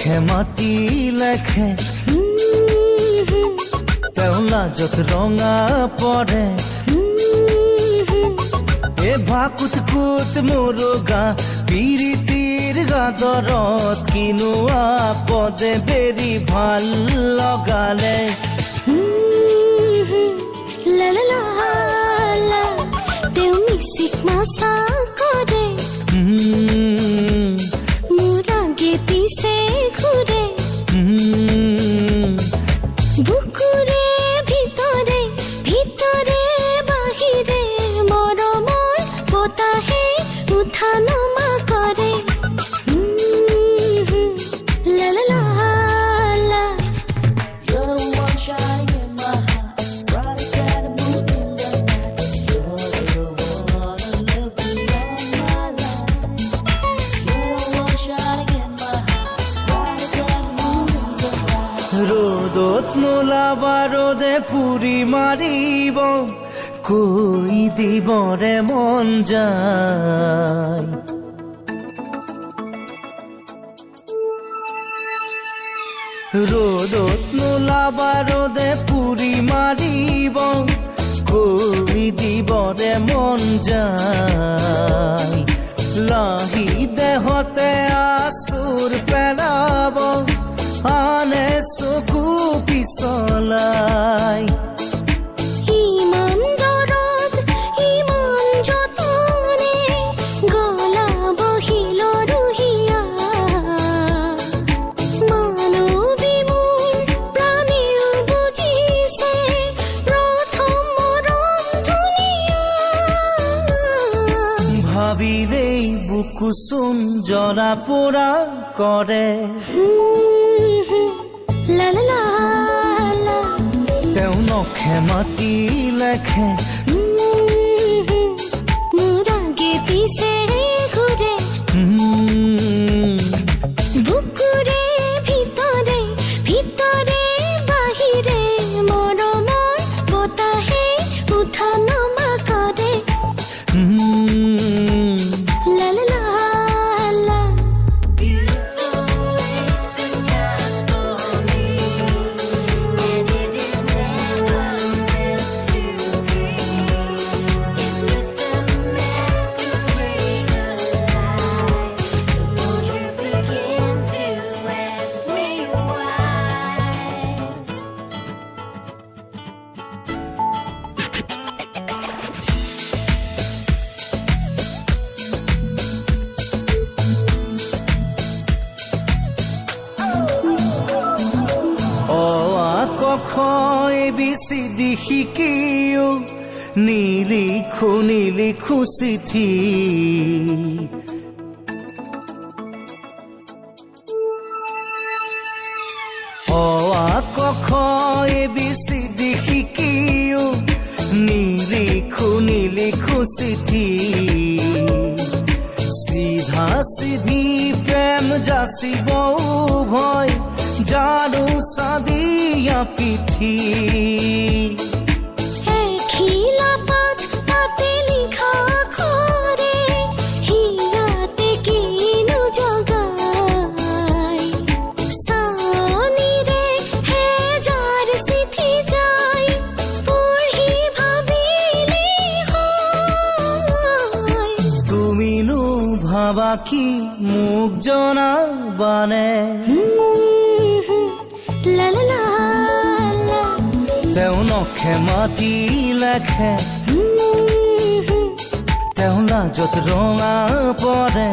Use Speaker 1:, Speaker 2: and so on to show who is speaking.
Speaker 1: নখে মাটি লেখে তেওঁ লাজত ৰঙা পৰে এ ভাকুত কুত মুৰুগা পিৰিতিৰ গাদৰত কিনো আপদে বেৰি ভাল লগালে
Speaker 2: লা লা লা লা তেওঁ মিছিক মাছা কৰে মোৰ আগে পিছে ঘূৰে বুকুৰে ভিতৰে ভিতৰে বাহিৰে মৰমৰ বতাহে উঠা নমা কৰে লা লা লা লা
Speaker 3: You're the one shining in my heart, bright as the moon in the night. You're the one I love beyond my life. You're the one shining in my heart, bright as the moon in the night.
Speaker 1: ৰ'দত নোলাবা ৰ'দে পুৰি মাৰিব কৈ দিবৰে মন যায় ৰ'দত নোলাবা ৰ'দে পুৰি মাৰিব কৈ দিবৰে মন যায় লাহি দেহতে আচুৰ পেলাব আনে চকু পিছলাই
Speaker 2: ইমান দৰদ ইমান যতনে গলাব শিলৰুহিয়া মানৱী মোৰ প্ৰাণেও বুজিছে প্ৰথম মৰম ধুনীয়া
Speaker 1: ভাবিলেই বুকুচোন জ্বলা পোৰা কৰে
Speaker 2: লা লা লা লা
Speaker 1: তেওঁ নখে মাটি লেখে
Speaker 2: মোৰ আগে পিছে ঘূৰে বুকুৰে ভিতৰে ভিতৰে বাহিৰে মৰমৰ বতাহে উঠা নমা কৰে লা লা লা লা
Speaker 1: ABCD শিকিও নিলিখো চিঠি অ আ ক খ ABCD শিকিও নিলিখো চিঠি সিধা সিধি প্রেম যাচিব ভয় জানো সাদিয়া পিঠি
Speaker 2: খিলা পাত তাতে লিখা খৰে হিয়াতে কিনো জগাই সানিৰে হেজাৰ চিঠি যায় পঢ়ি ভাবিলি হয়
Speaker 1: তুমিনো ভাবা কি মোক জনাবানে
Speaker 2: লা লা লা লা
Speaker 1: তেওঁ নখে মাটি লেখে তেওঁ লাজত ৰঙা পৰে